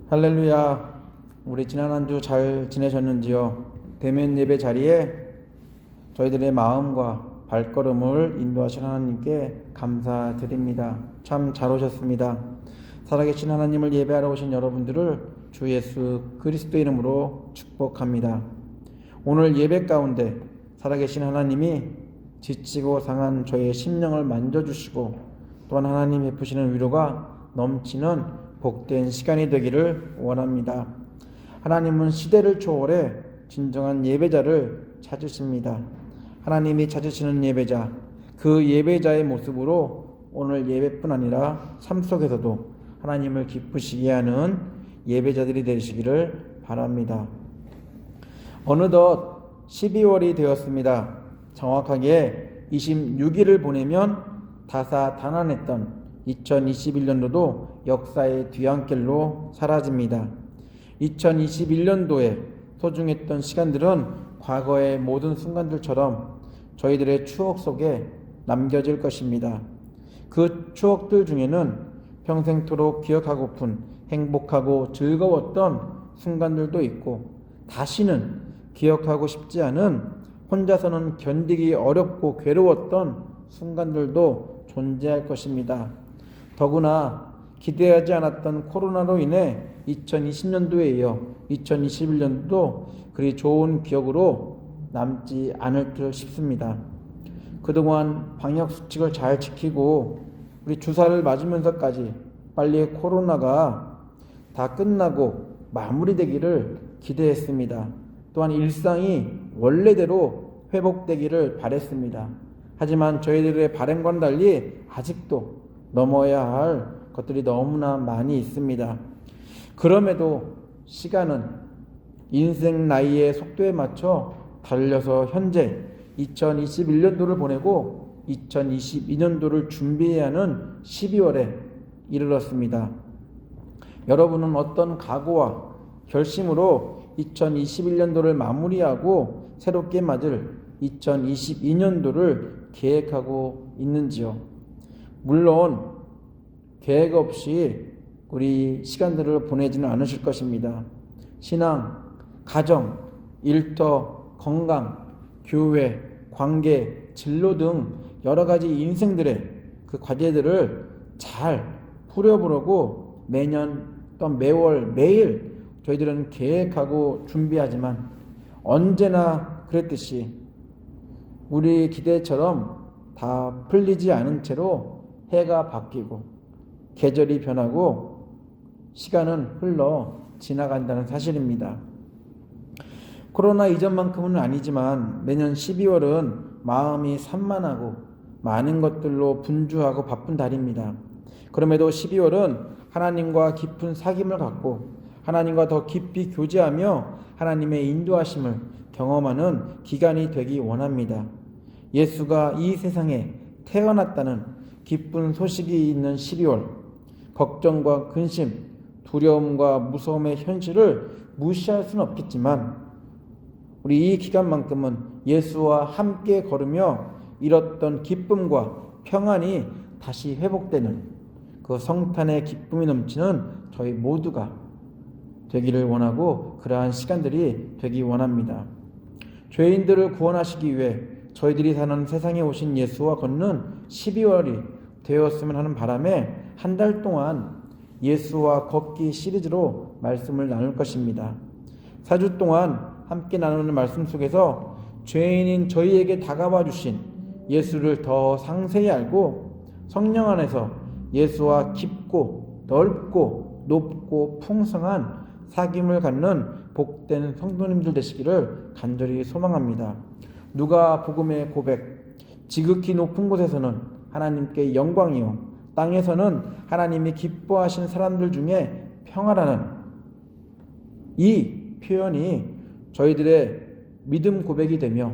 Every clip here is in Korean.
할렐루야. 우리 지난 한 주 잘 지내셨는지요? 대면 예배 자리에 저희들의 마음과 발걸음을 인도하신 하나님께 감사드립니다. 참 잘 오셨습니다. 살아계신 하나님을 예배하러 오신 여러분들을 주 예수 그리스도 이름으로 축복합니다. 오늘 예배 가운데 살아계신 하나님이 지치고 상한 저의 심령을 만져주시고 또한 하나님 베푸시는 위로가 넘치는 복된 시간이 되기를 원합니다. 하나님은 시대를 초월해 진정한 예배자를 찾으십니다. 하나님이 찾으시는 예배자, 그 예배자의 모습으로 오늘 예배뿐 아니라 삶 속에서도 하나님을 기쁘시게 하는 예배자들이 되시기를 바랍니다. 어느덧 12월이 되었습니다. 정확하게 26일을 보내면 다사다난했던 2021년도도 역사의 뒤안길로 사라집니다. 2021년도에 소중했던 시간들은 과거의 모든 순간들처럼 저희들의 추억 속에 남겨질 것입니다. 그 추억들 중에는 평생토록 기억하고픈 행복하고 즐거웠던 순간들도 있고 다시는 기억하고 싶지 않은 혼자서는 견디기 어렵고 괴로웠던 순간들도 존재할 것입니다. 더구나 기대하지 않았던 코로나로 인해 2020년도에 이어 2021년도 그리 좋은 기억으로 남지 않을 듯 싶습니다. 그동안 방역수칙을 잘 지키고 우리 주사를 맞으면서까지 빨리 코로나가 다 끝나고 마무리되기를 기대했습니다. 또한 일상이 원래대로 회복되기를 바랬습니다. 하지만 저희들의 바람과는 달리 아직도 넘어야 할 것들이 너무나 많이 있습니다. 그럼에도 시간은 인생 나이의 속도에 맞춰 달려서 현재 2021년도를 보내고 2022년도를 준비해야 하는 12월에 이르렀습니다. 여러분은 어떤 각오와 결심으로 2021년도를 마무리하고 새롭게 맞을 2022년도를 계획하고 있는지요? 물론 계획 없이 우리 시간들을 보내지는 않으실 것입니다. 신앙, 가정, 일터, 건강, 교회, 관계, 진로 등 여러 가지 인생들의 그 과제들을 잘 풀어보려고 매년 또는 매월 매일 저희들은 계획하고 준비하지만 언제나 그랬듯이 우리 기대처럼 다 풀리지 않은 채로 해가 바뀌고 계절이 변하고 시간은 흘러 지나간다는 사실입니다. 코로나 이전만큼은 아니지만 매년 12월은 마음이 산만하고 많은 것들로 분주하고 바쁜 달입니다. 그럼에도 12월은 하나님과 깊은 사귐을 갖고 하나님과 더 깊이 교제하며 하나님의 인도하심을 경험하는 기간이 되기 원합니다. 예수가 이 세상에 태어났다는 기쁜 소식이 있는 12월, 걱정과 근심, 두려움과 무서움의 현실을 무시할 수는 없겠지만 우리 이 기간만큼은 예수와 함께 걸으며 잃었던 기쁨과 평안이 다시 회복되는 그 성탄의 기쁨이 넘치는 저희 모두가 되기를 원하고 그러한 시간들이 되기 원합니다. 죄인들을 구원하시기 위해 저희들이 사는 세상에 오신 예수와 걷는 12월이 되었으면 하는 바람에 한 달 동안 예수와 걷기 시리즈로 말씀을 나눌 것입니다. 4주 동안 함께 나누는 말씀 속에서 죄인인 저희에게 다가와 주신 예수를 더 상세히 알고 성령 안에서 예수와 깊고 넓고 높고 풍성한 사귐을 갖는 복된 성도님들 되시기를 간절히 소망합니다. 누가복음의 고백, 지극히 높은 곳에서는 하나님께 영광이요 땅에서는 하나님이 기뻐하신 사람들 중에 평화라는 이 표현이 저희들의 믿음 고백이 되며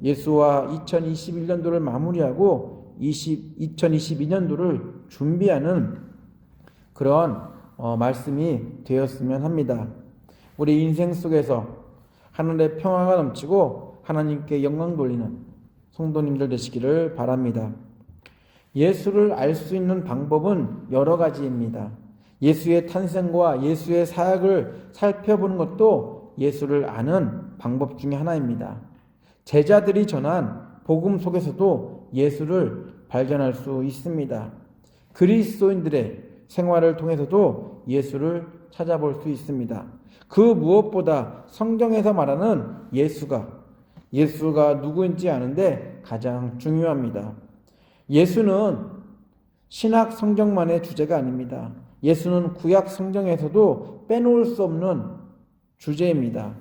예수와 2021년도를 마무리하고 2022년도를 준비하는 그런 말씀이 되었으면 합니다. 우리 인생 속에서 하늘의 평화가 넘치고 하나님께 영광 돌리는 성도님들 되시기를 바랍니다. 예수를 알 수 있는 방법은 여러 가지입니다. 예수의 탄생과 예수의 사역을 살펴보는 것도 예수를 아는 방법 중에 하나입니다. 제자들이 전한 복음 속에서도 예수를 발견할 수 있습니다. 그리스도인들의 생활을 통해서도 예수를 찾아볼 수 있습니다. 그 무엇보다 성경에서 말하는 예수가 누구인지 아는데 가장 중요합니다. 예수는 신약 성경만의 주제가 아닙니다. 예수는 구약 성경에서도 빼놓을 수 없는 주제입니다.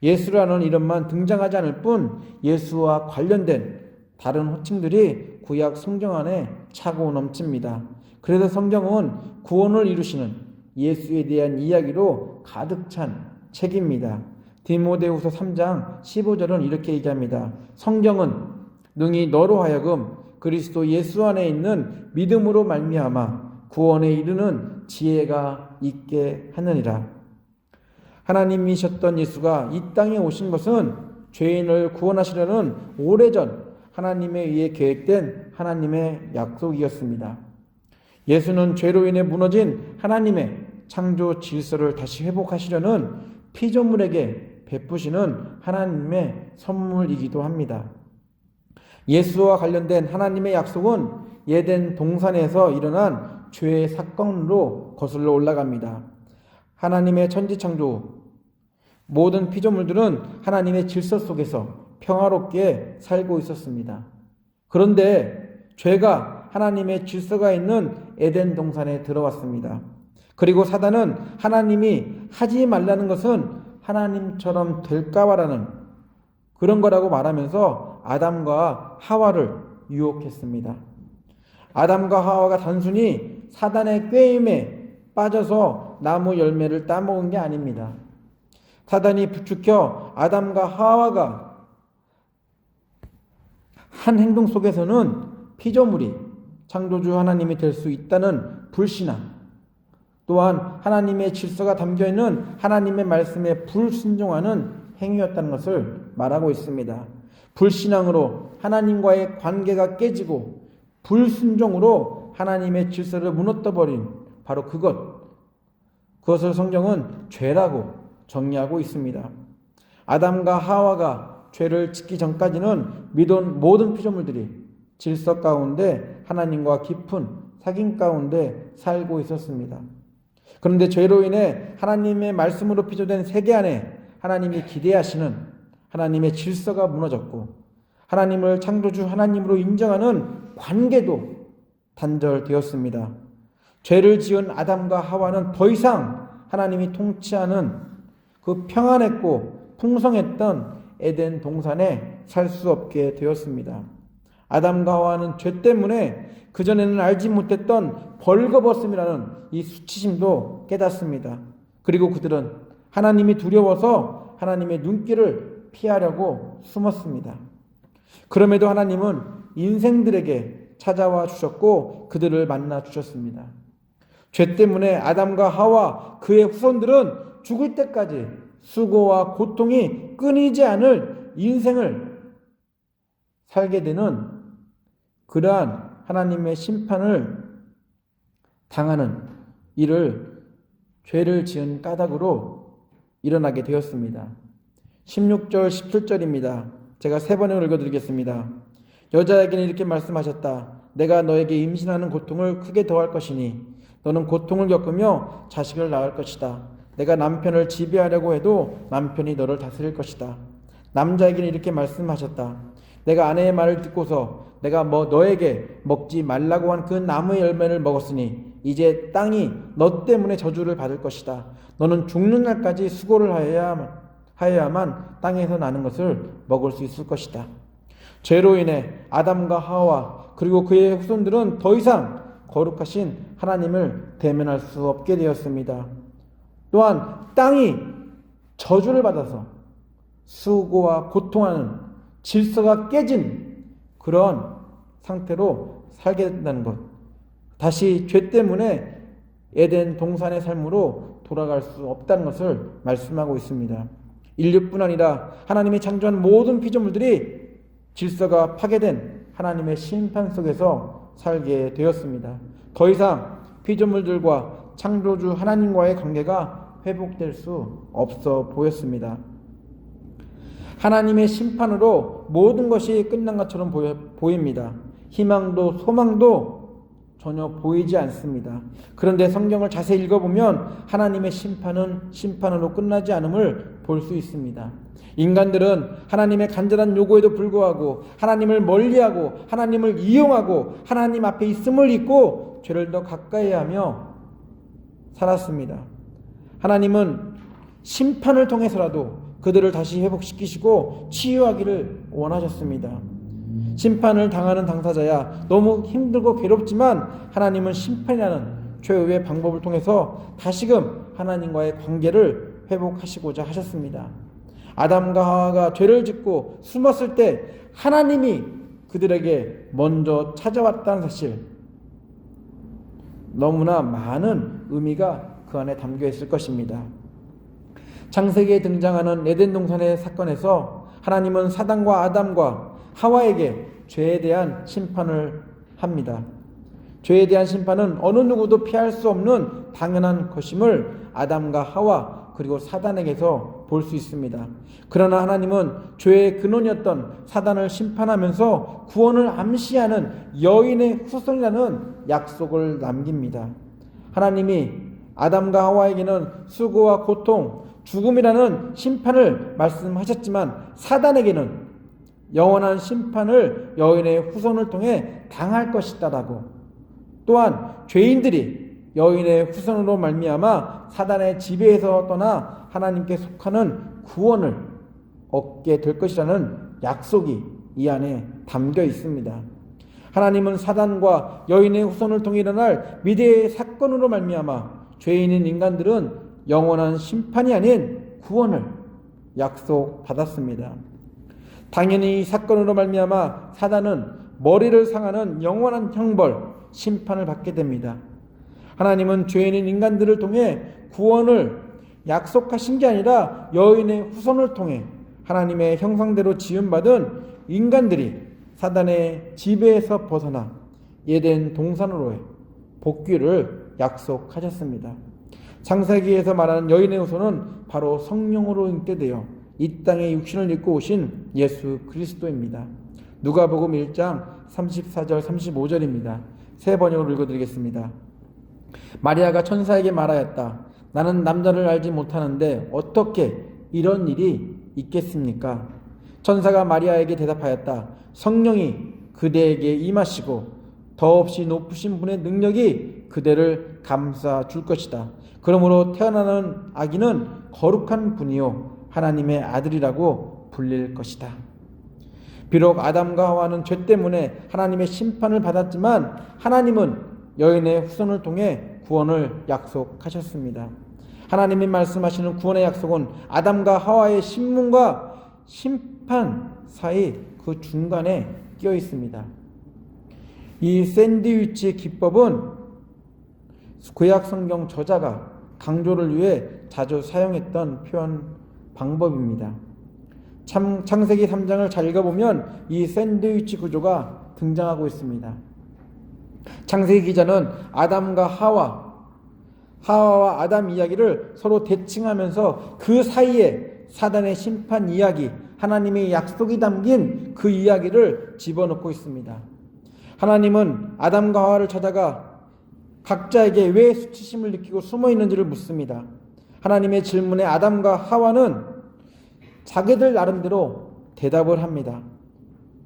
예수라는 이름만 등장하지 않을 뿐 예수와 관련된 다른 호칭들이 구약 성경 안에 차고 넘칩니다. 그래서 성경은 구원을 이루시는 예수에 대한 이야기로 가득 찬 책입니다. 디모데후서 3장 15절은 이렇게 얘기합니다. 성경은 능히 너로 하여금 그리스도 예수 안에 있는 믿음으로 말미암아 구원에 이르는 지혜가 있게 하느니라. 하나님이셨던 예수가 이 땅에 오신 것은 죄인을 구원하시려는 오래전 하나님에 의해 계획된 하나님의 약속이었습니다. 예수는 죄로 인해 무너진 하나님의 창조 질서를 다시 회복하시려는 피조물에게 베푸시는 하나님의 선물이기도 합니다. 예수와 관련된 하나님의 약속은 에덴 동산에서 일어난 죄의 사건으로 거슬러 올라갑니다. 하나님의 천지창조, 모든 피조물들은 하나님의 질서 속에서 평화롭게 살고 있었습니다. 그런데 죄가 하나님의 질서가 있는 에덴 동산에 들어왔습니다. 그리고 사단은 하나님이 하지 말라는 것은 하나님처럼 될까봐라는 그런 거라고 말하면서 아담과 하와를 유혹했습니다. 아담과 하와가 단순히 사단의 꾀임에 빠져서 나무 열매를 따먹은 게 아닙니다. 사단이 부추겨 아담과 하와가 한 행동 속에서는 피조물이 창조주 하나님이 될 수 있다는 불신앙, 또한 하나님의 질서가 담겨있는 하나님의 말씀에 불순종하는 행위였다는 것을 말하고 있습니다. 불신앙으로 하나님과의 관계가 깨지고 불순종으로 하나님의 질서를 무너뜨려버린 바로 그것을 성경은 죄라고 정의하고 있습니다. 아담과 하와가 죄를 짓기 전까지는 믿은 모든 피조물들이 질서 가운데 하나님과 깊은 사귐 가운데 살고 있었습니다. 그런데 죄로 인해 하나님의 말씀으로 피조된 세계 안에 하나님이 기대하시는 하나님의 질서가 무너졌고 하나님을 창조주 하나님으로 인정하는 관계도 단절되었습니다. 죄를 지은 아담과 하와는 더 이상 하나님이 통치하는 그 평안했고 풍성했던 에덴 동산에 살 수 없게 되었습니다. 아담과 하와는 죄 때문에 그전에는 알지 못했던 벌거벗음이라는 이 수치심도 깨닫습니다. 그리고 그들은 하나님이 두려워서 하나님의 눈길을 피하려고 숨었습니다. 그럼에도 하나님은 인생들에게 찾아와 주셨고 그들을 만나 주셨습니다. 죄 때문에 아담과 하와 그의 후손들은 죽을 때까지 수고와 고통이 끊이지 않을 인생을 살게 되는 그러한 하나님의 심판을 당하는 일을 죄를 지은 까닭으로 일어나게 되었습니다. 16절 17절입니다. 제가 3번을 읽어드리겠습니다. 여자에게는 이렇게 말씀하셨다. 내가 너에게 임신하는 고통을 크게 더할 것이니 너는 고통을 겪으며 자식을 낳을 것이다. 내가 남편을 지배하려고 해도 남편이 너를 다스릴 것이다. 남자에게는 이렇게 말씀하셨다. 내가 아내의 말을 듣고서 내가 너에게 먹지 말라고 한 그 나무의 열매를 먹었으니 이제 땅이 너 때문에 저주를 받을 것이다. 너는 죽는 날까지 수고를 하여야만 땅에서 나는 것을 먹을 수 있을 것이다. 죄로 인해 아담과 하와 그리고 그의 후손들은 더 이상 거룩하신 하나님을 대면할 수 없게 되었습니다. 또한 땅이 저주를 받아서 수고와 고통하는 질서가 깨진 그런 상태로 살게 된다는 것. 다시 죄 때문에 에덴 동산의 삶으로 돌아갈 수 없다는 것을 말씀하고 있습니다. 인류뿐 아니라 하나님이 창조한 모든 피조물들이 질서가 파괴된 하나님의 심판 속에서 살게 되었습니다. 더 이상 피조물들과 창조주 하나님과의 관계가 회복될 수 없어 보였습니다. 하나님의 심판으로 모든 것이 끝난 것처럼 보입니다. 희망도 소망도 전혀 보이지 않습니다. 그런데 성경을 자세히 읽어보면 하나님의 심판은 심판으로 끝나지 않음을 볼 수 있습니다. 인간들은 하나님의 간절한 요구에도 불구하고 하나님을 멀리하고 하나님을 이용하고 하나님 앞에 있음을 잊고 죄를 더 가까이 하며 살았습니다. 하나님은 심판을 통해서라도 그들을 다시 회복시키시고 치유하기를 원하셨습니다. 심판을 당하는 당사자야 너무 힘들고 괴롭지만 하나님은 심판이라는 최후의 방법을 통해서 다시금 하나님과의 관계를 회복하시고자 하셨습니다. 아담과 하와가 죄를 짓고 숨었을 때 하나님이 그들에게 먼저 찾아왔다는 사실, 너무나 많은 의미가 그 안에 담겨 있을 것입니다. 창세기에 등장하는 에덴 동산의 사건에서 하나님은 사단과 아담과 하와에게 죄에 대한 심판을 합니다. 죄에 대한 심판은 어느 누구도 피할 수 없는 당연한 것임을 아담과 하와 그리고 사단에게서 볼 수 있습니다. 그러나 하나님은 죄의 근원이었던 사단을 심판하면서 구원을 암시하는 여인의 후손이라는 약속을 남깁니다. 하나님이 아담과 하와에게는 수고와 고통, 죽음이라는 심판을 말씀하셨지만 사단에게는 영원한 심판을 여인의 후손을 통해 당할 것이다라고, 또한 죄인들이 여인의 후손으로 말미암아 사단의 지배에서 떠나 하나님께 속하는 구원을 얻게 될 것이라는 약속이 이 안에 담겨 있습니다. 하나님은 사단과 여인의 후손을 통해 일어날 미래의 사건으로 말미암아 죄인인 인간들은 영원한 심판이 아닌 구원을 약속받았습니다. 당연히 이 사건으로 말미암아 사단은 머리를 상하는 영원한 형벌, 심판을 받게 됩니다. 하나님은 죄인인 인간들을 통해 구원을 약속하신 게 아니라 여인의 후손을 통해 하나님의 형상대로 지음받은 인간들이 사단의 지배에서 벗어나 에덴 동산으로의 복귀를 약속하셨습니다. 창세기에서 말하는 여인의 후손은 바로 성령으로 잉태되어 이 땅에 육신을 입고 오신 예수 그리스도입니다. 누가복음 1장 34절 35절입니다. 세 번역으로 읽어드리겠습니다. 마리아가 천사에게 말하였다. 나는 남자를 알지 못하는데 어떻게 이런 일이 있겠습니까? 천사가 마리아에게 대답하였다. 성령이 그대에게 임하시고 더없이 높으신 분의 능력이 그대를 감싸 줄 것이다. 그러므로 태어나는 아기는 거룩한 분이요 하나님의 아들이라고 불릴 것이다. 비록 아담과 하와는 죄 때문에 하나님의 심판을 받았지만 하나님은 여인의 후손을 통해 구원을 약속하셨습니다. 하나님이 말씀하시는 구원의 약속은 아담과 하와의 신문과 심판 사이 그 중간에 끼어 있습니다. 이 샌드위치 기법은 구약 성경 저자가 강조를 위해 자주 사용했던 표현 방법입니다. 창세기 3장을 잘 읽어보면 이 샌드위치 구조가 등장하고 있습니다. 창세기 기자는 아담과 하와와 아담 이야기를 서로 대칭하면서 그 사이에 사단의 심판 이야기, 하나님의 약속이 담긴 그 이야기를 집어넣고 있습니다. 하나님은 아담과 하와를 찾아가 각자에게 왜 수치심을 느끼고 숨어 있는지를 묻습니다. 하나님의 질문에 아담과 하와는 자기들 나름대로 대답을 합니다.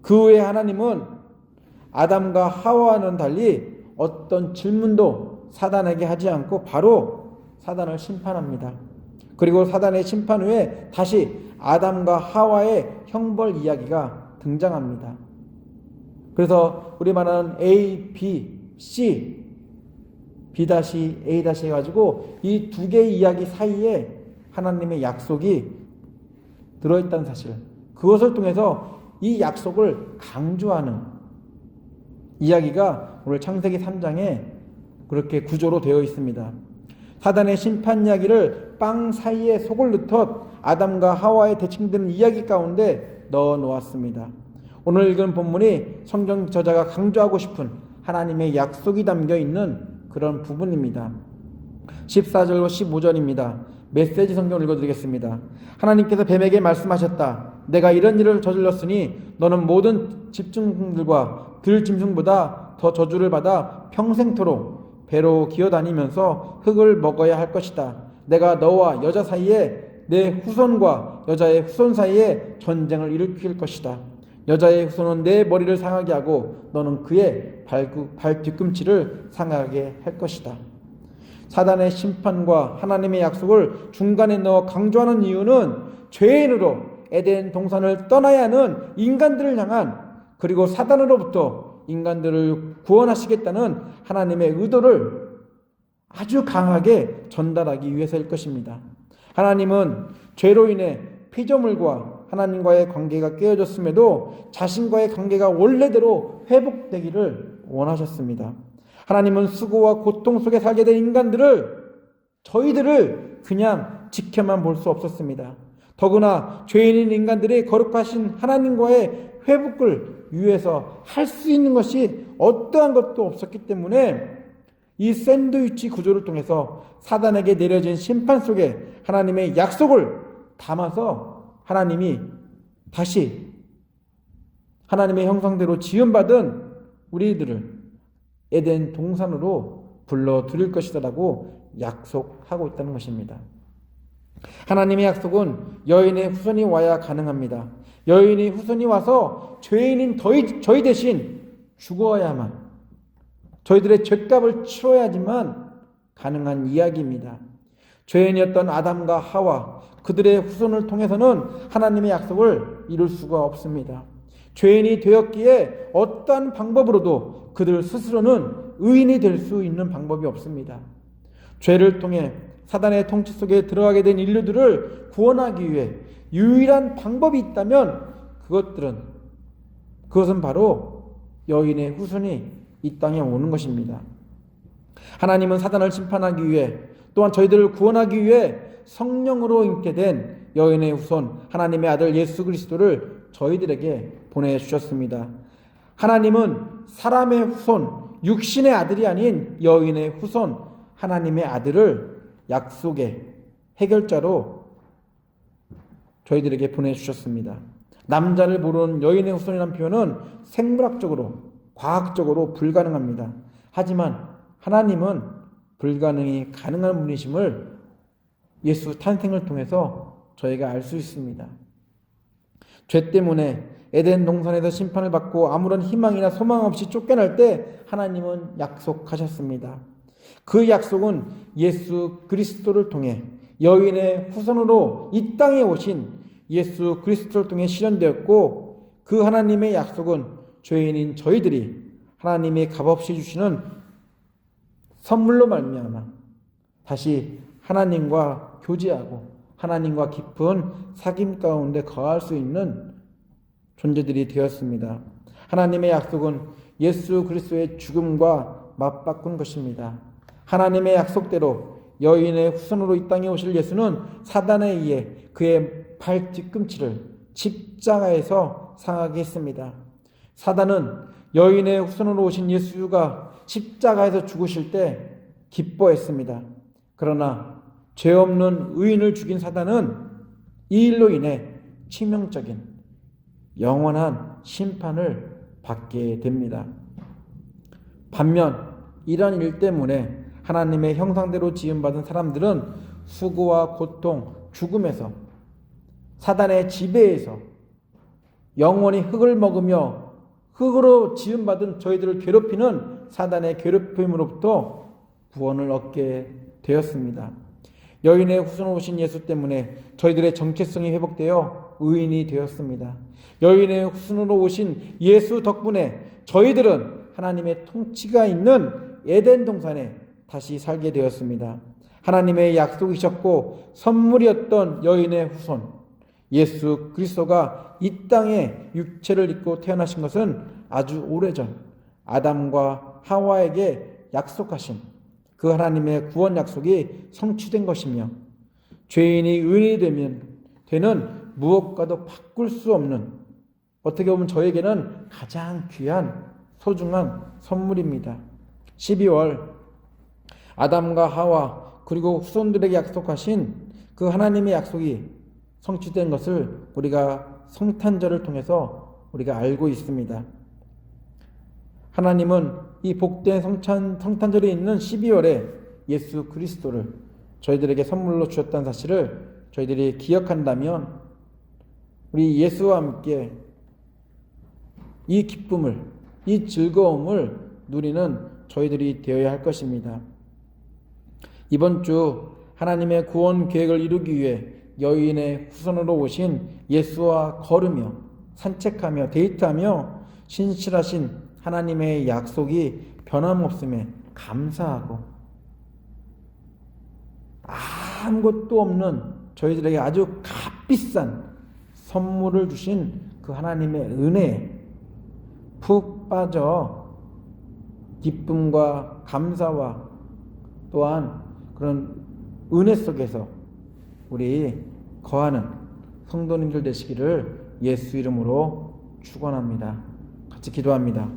그 후에 하나님은 아담과 하와와는 달리 어떤 질문도 사단에게 하지 않고 바로 사단을 심판합니다. 그리고 사단의 심판 후에 다시 아담과 하와의 형벌 이야기가 등장합니다. 그래서 우리 말하는 A, B, C, B-A- 해가지고 이 두 개의 이야기 사이에 하나님의 약속이 들어있다는 사실, 그것을 통해서 이 약속을 강조하는 이야기가 오늘 창세기 3장에 그렇게 구조로 되어 있습니다. 사단의 심판 이야기를 빵 사이에 속을 넣듯 아담과 하와의 대칭되는 이야기 가운데 넣어 놓았습니다. 오늘 읽은 본문이 성경 저자가 강조하고 싶은 하나님의 약속이 담겨 있는 그런 부분입니다. 14절로 15절입니다. 메시지 성경을 읽어드리겠습니다. 하나님께서 뱀에게 말씀하셨다. 내가 이런 일을 저질렀으니 너는 모든 집중들과 들짐승보다 더 저주를 받아 평생토록 배로 기어다니면서 흙을 먹어야 할 것이다. 내가 너와 여자 사이에 내 후손과 여자의 후손 사이에 전쟁을 일으킬 것이다. 여자의 후손은 내 머리를 상하게 하고 너는 그의 발 뒤꿈치를 상하게 할 것이다. 사단의 심판과 하나님의 약속을 중간에 넣어 강조하는 이유는 죄인으로 에덴 동산을 떠나야 하는 인간들을 향한, 그리고 사단으로부터 인간들을 구원하시겠다는 하나님의 의도를 아주 강하게 전달하기 위해서일 것입니다. 하나님은 죄로 인해 피조물과 하나님과의 관계가 깨어졌음에도 자신과의 관계가 원래대로 회복되기를 원하셨습니다. 하나님은 수고와 고통 속에 살게 된 저희들을 그냥 지켜만 볼 수 없었습니다. 더구나 죄인인 인간들이 거룩하신 하나님과의 회복을 위해서 할 수 있는 것이 어떠한 것도 없었기 때문에 이 샌드위치 구조를 통해서 사단에게 내려진 심판 속에 하나님의 약속을 담아서 하나님이 다시 하나님의 형상대로 지음받은 우리들을 에덴 동산으로 불러들일 것이다라고 약속하고 있다는 것입니다. 하나님의 약속은 여인의 후손이 와야 가능합니다. 여인의 후손이 와서 죄인인 저희 대신 죽어야만, 저희들의 죄값을 치러야지만 가능한 이야기입니다. 죄인이었던 아담과 하와, 그들의 후손을 통해서는 하나님의 약속을 이룰 수가 없습니다. 죄인이 되었기에 어떠한 방법으로도 그들 스스로는 의인이 될 수 있는 방법이 없습니다. 죄를 통해 사단의 통치 속에 들어가게 된 인류들을 구원하기 위해 유일한 방법이 있다면 그것은 바로 여인의 후손이 이 땅에 오는 것입니다. 하나님은 사단을 심판하기 위해, 또한 저희들을 구원하기 위해 성령으로 잉태 된 여인의 후손 하나님의 아들 예수 그리스도를 저희들에게 보내주셨습니다. 하나님은 사람의 후손, 육신의 아들이 아닌 여인의 후손 하나님의 아들을 약속의 해결자로 저희들에게 보내주셨습니다. 남자를 모르는 여인의 후손이라는 표현은 생물학적으로, 과학적으로 불가능합니다. 하지만 하나님은 불가능이 가능한 분이심을 예수 탄생을 통해서 저희가 알 수 있습니다. 죄 때문에 에덴 동산에서 심판을 받고 아무런 희망이나 소망 없이 쫓겨날 때 하나님은 약속하셨습니다. 그 약속은 예수 그리스도를 통해 여인의 후손으로 이 땅에 오신 예수 그리스도를 통해 실현되었고, 그 하나님의 약속은 죄인인 저희들이 하나님의 값없이 주시는 선물로 말미암아 다시 하나님과 교제하고 하나님과 깊은 사귐 가운데 거할 수 있는 존재들이 되었습니다. 하나님의 약속은 예수 그리스도의 죽음과 맞바꾼 것입니다. 하나님의 약속대로 여인의 후손으로 이 땅에 오실 예수는 사단에 의해 그의 발 뒤꿈치를 십자가에서 상하게 했습니다. 사단은 여인의 후손으로 오신 예수가 십자가에서 죽으실 때 기뻐했습니다. 그러나 죄 없는 의인을 죽인 사단은 이 일로 인해 치명적인 영원한 심판을 받게 됩니다. 반면 이러한 일 때문에 하나님의 형상대로 지음받은 사람들은 수고와 고통, 죽음에서, 사단의 지배에서 영원히 흙을 먹으며 흙으로 지음받은 저희들을 괴롭히는 사단의 괴롭힘으로부터 구원을 얻게 되었습니다. 여인의 후손으로 오신 예수 때문에 저희들의 정체성이 회복되어 의인이 되었습니다. 여인의 후손으로 오신 예수 덕분에 저희들은 하나님의 통치가 있는 에덴 동산에 다시 살게 되었습니다. 하나님의 약속이셨고 선물이었던 여인의 후손 예수 그리스도가 이 땅에 육체를 입고 태어나신 것은 아주 오래전 아담과 하와에게 약속하신 그 하나님의 구원 약속이 성취된 것이며, 죄인이 의인이 되는 무엇과도 바꿀 수 없는, 어떻게 보면 저에게는 가장 귀한 소중한 선물입니다. 12월 아담과 하와 그리고 후손들에게 약속하신 그 하나님의 약속이 성취된 것을 우리가 성탄절을 통해서 우리가 알고 있습니다. 하나님은 이 복된 성탄절이 있는 12월에 예수 그리스도를 저희들에게 선물로 주셨다는 사실을 저희들이 기억한다면 우리 예수와 함께 이 기쁨을, 이 즐거움을 누리는 저희들이 되어야 할 것입니다. 이번 주 하나님의 구원 계획을 이루기 위해 여인의 후손으로 오신 예수와 걸으며 산책하며 데이트하며 신실하신 하나님의 약속이 변함없음에 감사하고 아무것도 없는 저희들에게 아주 값비싼 선물을 주신 그 하나님의 은혜에 푹 빠져 기쁨과 감사와 또한 그런 은혜 속에서 우리 거하는 성도님들 되시기를 예수 이름으로 축원합니다. 같이 기도합니다.